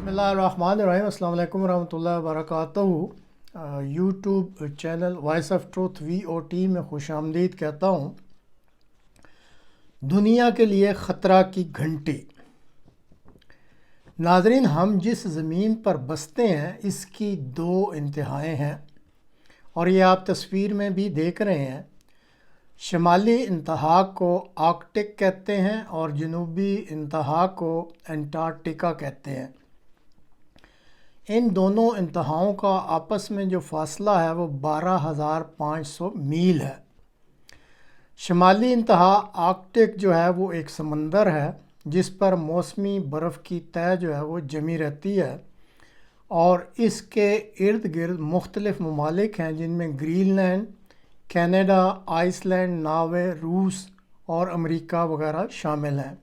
बिस्मिल्लाहिर्रहमानिर्रहीम। अस्सलाम वालेकुम रहमतुल्लाहि व बरकातहू। YouTube channel voice of truth VOT में खुश आमदीद कहता हूँ। दुनिया के लिए ख़तरा की घंटी। नाज़रीन, हम जिस ज़मीन पर बसते हैं इसकी दो इंतहाएँ हैं और ये आप तस्वीर में भी देख रहे हैं। शमाली इंतहा को आर्कटिक कहते हैं और जनूबी इंतहा को अंटार्कटिका कहते हैं। इन दोनों इंतहाओं का आपस में जो फासला है वो 12,500 मील है। शमाली इंतहा आर्कटिक जो है वो एक समंदर है जिस पर मौसमी बर्फ़ की तह जो है वो जमी रहती है और इसके इर्द गिर्द मुख्तलिफ़ ममालिक हैं जिनमें ग्रीनलैंड, कनाडा, आइसलैंड, नॉर्वे, रूस और अमेरिका वगैरह शामिल हैं।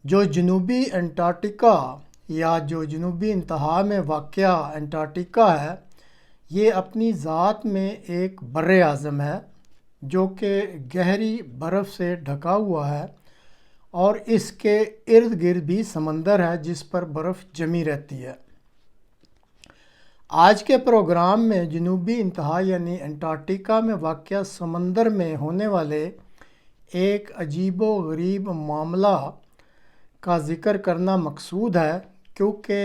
जो जनूबी अंटार्कटिका या जो जनूबी इंतहा में वाक़या अंटार्कटिका है, ये अपनी ज़ात में एक बर्र आज़म है जो कि गहरी बर्फ़ से ढका हुआ है और इसके इर्द गिर्द भी समंदर है जिस पर बर्फ़ जमी रहती है। आज के प्रोग्राम में जनूबी इंतहा यानी अंटार्कटिका में वाक़या समंदर में होने वाले एक अजीबो गरीब मामला का ज़िक्र करना मकसूद है, क्योंकि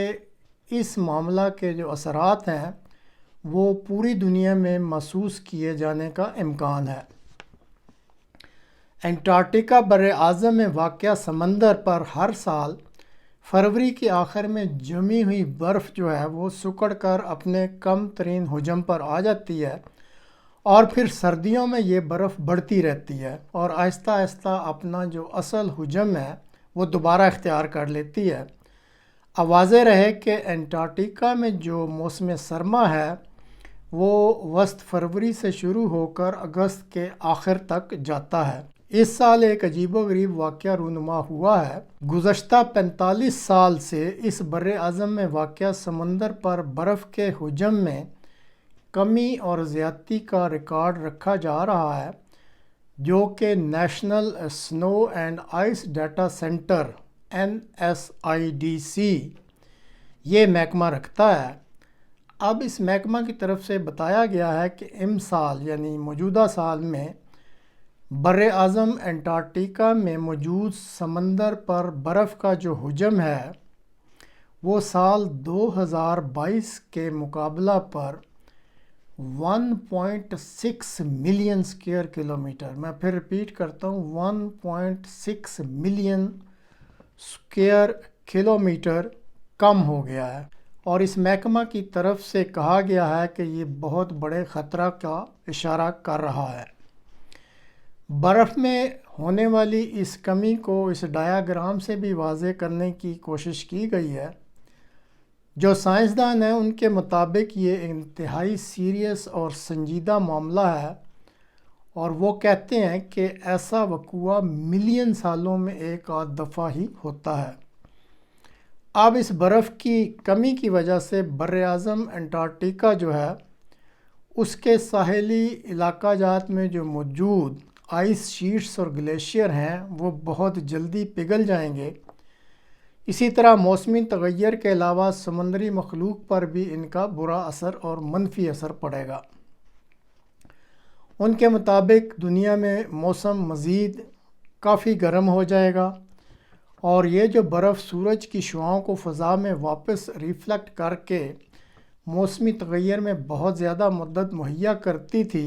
इस मामला के जो असरात हैं वो पूरी दुनिया में महसूस किए जाने का इम्कान है। अंटार्कटिका बर्र आज़म में वाक़या समंदर पर हर साल फरवरी के आखिर में जमी हुई बर्फ़ जो है वो सिकुड़ कर अपने कम तरीन हुजम पर आ जाती है और फिर सर्दियों में ये बर्फ़ बढ़ती रहती है और आहिस्ता आहिस्ता अपना जो असल हुजम है वो दोबारा इख्तियार कर लेती है। अब वाज़ेह रहे कि अंटार्कटिका में जो मौसम सरमा है वो वस्त फरवरी से शुरू होकर अगस्त के आखिर तक जाता है। इस साल एक अजीबोगरीब वाक़या रूनुमा हुआ है। गुज़श्ता 45 साल से इस बर्र आज़म में वाक़या समंदर पर बर्फ़ के हुजम में कमी और ज़्यादती का रिकॉर्ड रखा जा रहा है, जो कि national snow and ice data centre NSIDC ये महकमा रखता है। अब इस महकमा की तरफ से बताया गया है कि साल यानी मौजूदा साल में बर्र आज़म अंटार्कटिका में मौजूद समंदर पर बर्फ़ का जो हुजम है वो साल 2022 के मुकाबला पर 1.6 मिलियन स्क्वायर किलोमीटर, मैं फिर रिपीट करता हूँ, 1.6 मिलियन स्क्वायर किलोमीटर कम हो गया है। और इस महकमा की तरफ से कहा गया है कि ये बहुत बड़े ख़तरा का इशारा कर रहा है। बर्फ़ में होने वाली इस कमी को इस डायाग्राम से भी वाज़ेह करने की कोशिश की गई है। जो साइंसदान हैं उनके मुताबिक ये इंतहाई सीरियस और संजीदा मामला है और वो कहते हैं कि ऐसा वक़ूआ मिलियन सालों में एक आध दफ़ा ही होता है। अब इस बर्फ़ की कमी की वजह से बर्र आज़म अंटार्कटिका जो है उसके साहिली इलाका जात में जो मौजूद आइस शीट्स और ग्लेशियर हैं वो बहुत जल्दी पिघल जाएंगे। इसी तरह मौसमी तग़य्युर के अलावा समुद्री मखलूक पर भी इनका बुरा असर और मनफी असर पड़ेगा। उनके मुताबिक दुनिया में मौसम मज़ीद काफ़ी गर्म हो जाएगा और ये जो बर्फ़ सूरज की शुआओं को फ़ज़ा में वापस रिफ्लेक्ट करके मौसमी तग़य्युर में बहुत ज़्यादा मदद मुहैया करती थी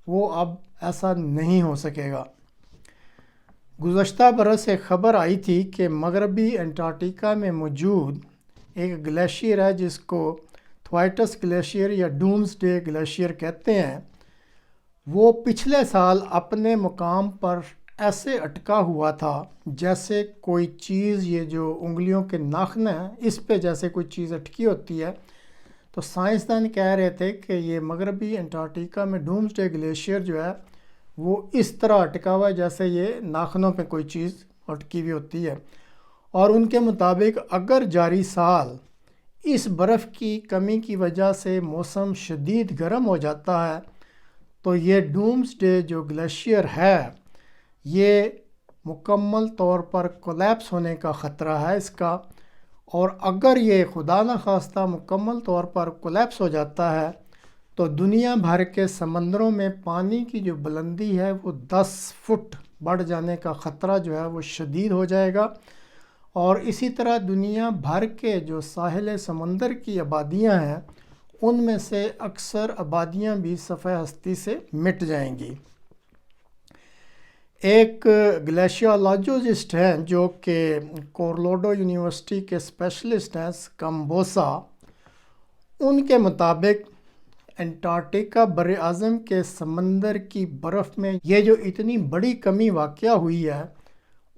वो अब ऐसा नहीं हो सकेगा। गुज़श्ता बरस एक ख़बर आई थी कि मगरबी अंटार्कटिका में मौजूद एक ग्लेशियर है जिसको थ्वाइटस ग्लेशियर या डूम्सडे ग्लेशियर कहते हैं, वो पिछले साल अपने मुकाम पर ऐसे अटका हुआ था जैसे कोई चीज़, ये जो उंगलियों के नाखून हैं इस पे जैसे कोई चीज़ अटकी होती है। तो साइंसदान कह रहे थे कि ये मगरबी अंटार्कटिका में डूम्सडे ग्लेशियर जो है वो इस तरह अटका हुआ है जैसे ये नाखूनों पे कोई चीज़ अटकी हुई होती है। और उनके मुताबिक अगर जारी साल इस बर्फ़ की कमी की वजह से मौसम शदीद गर्म हो जाता है तो ये डूम्सडे जो ग्लेशियर है ये मुकम्मल तौर पर कोलैप्स होने का ख़तरा है इसका اور اگر یہ خدا نخواستہ مکمل طور پر کولیپس ہو جاتا ہے تو دنیا بھر کے سمندروں میں پانی کی جو بلندی ہے وہ 10 فٹ بڑھ جانے کا خطرہ جو ہے وہ شدید ہو جائے گا، اور اسی طرح دنیا بھر کے جو ساحل سمندر کی آبادیاں ہیں ان میں سے اکثر آبادیاں بھی صفحہ ہستی سے مٹ جائیں گی۔ ایک گلیشیالوجسٹ ہیں جو کہ کورلوڈو یونیورسٹی کے اسپیشلسٹ ہیں کمبوسا، ان کے مطابق انٹارکٹیکا بر اعظم کے سمندر کی برف میں یہ جو اتنی بڑی کمی واقع ہوئی ہے،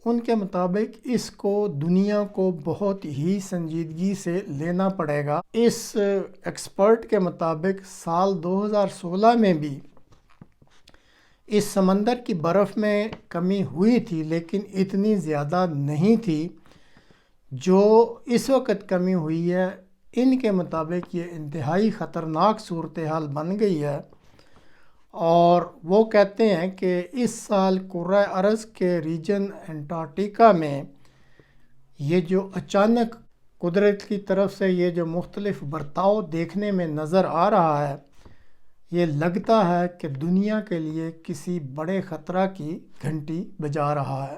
ان کے مطابق اس کو دنیا کو بہت ہی سنجیدگی سے لینا پڑے گا۔ اس ایکسپرٹ کے مطابق سال 2016 میں بھی اس سمندر کی برف میں کمی ہوئی تھی، لیکن اتنی زیادہ نہیں تھی جو اس وقت کمی ہوئی ہے۔ ان کے مطابق یہ انتہائی خطرناک صورتحال بن گئی ہے، اور وہ کہتے ہیں کہ اس سال کرۂ ارض کے ریجن انٹارکٹیکا میں یہ جو اچانک قدرت کی طرف سے یہ جو مختلف برتاؤ دیکھنے میں نظر آ رہا ہے، یہ لگتا ہے کہ دنیا کے لیے کسی بڑے خطرہ کی گھنٹی بجا رہا ہے۔